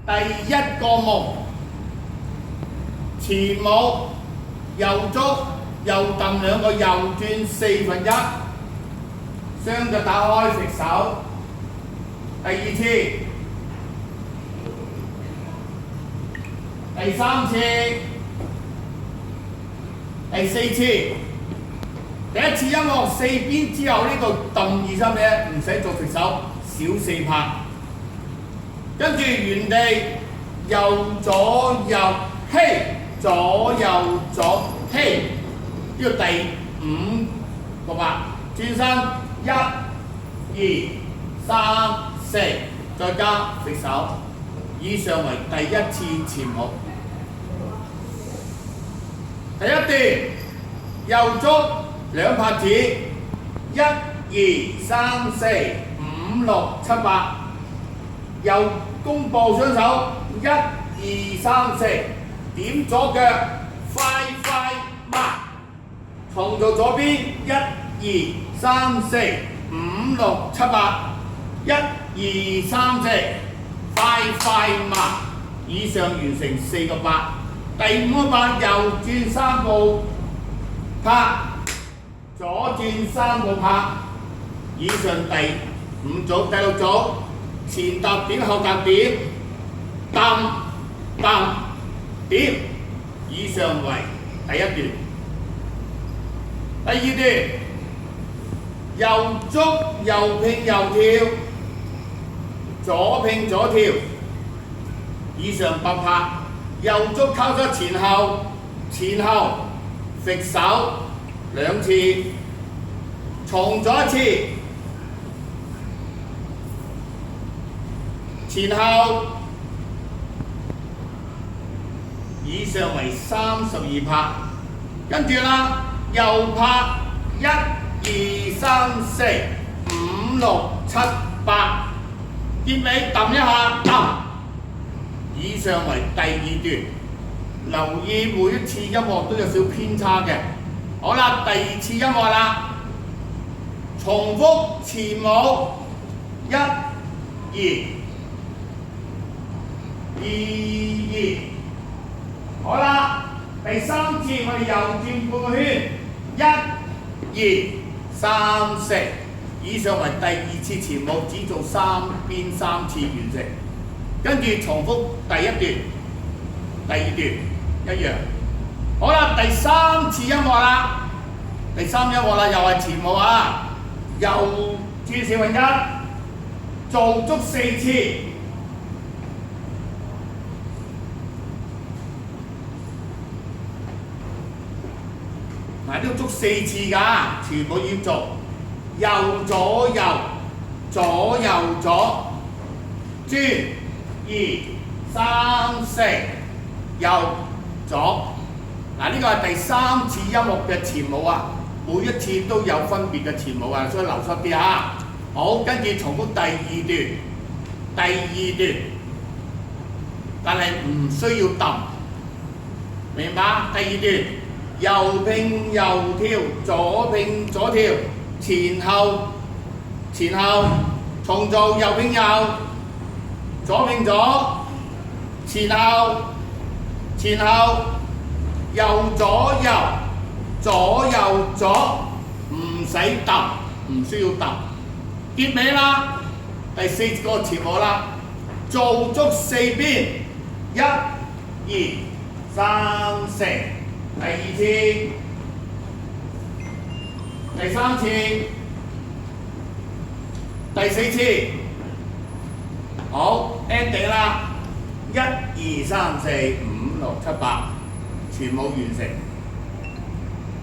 第一個夢，前舞右足右揼兩個右轉1/4，雙腳打開食手。第二次，第三次，第四次。第一次音樂4邊之後呢度揼2、3咧，唔使做食手，小4拍。跟住原地右左右嘿，左右左嘿，呢個第5個拍，轉身1、2、3、4，再加食手。以上為第一次前舞。第一段右足兩拍子，1、2、3、4、5、6、7、8，右弓步雙手，1、2、3、4，點左腳，快快慢，重做左邊，1、2、3、4、5、6、7、8，1、2、3、4，快快慢，以上完成4個八。第5個八右轉3步拍，左轉3步拍，以上第5組。第6組前踏點後踏點，揼揼點，以上為第一段。第二段右足右拼右跳，左拼左跳，以上8拍。右足交叉前後，前後食手2次，重咗1次，前後，以上為32拍。跟住啦，右拍1、2、3、4、5、6、7、8，結尾揼一下揼。以上為第2段，留意每一次音樂都有少偏差嘅。好啦，第2次音樂啦，重複前舞1、2、2、2。好啦，第3次我哋右轉半個圈，1、2、3、4。以上為第2次前舞，只做3邊3次完成。跟住重複第1段、第2段一樣。好啦，第3次音樂啦，第3音樂啦，又係前舞啊，右轉1，做足4次。嗱，都足4次㗎，全部要做。右左右，左右左，轉。2、3、4，右左。嗱，呢個係第3次音樂嘅前舞啊，每一次都有分別嘅前舞啊，所以留心啲啊。好，跟住重複第2段，但係唔需要揼，明白？第2段右拼右跳，左拼左跳，前後，重做右拼右。左拼左，前後，右左右，左右左，唔使揼，唔需要揼。結尾啦，第4個前舞啦，做足4邊，1、2、3、4，第2次，第3次，第4次。好 ending 啦，1、2、3、4、5、6、7、8，全部完成。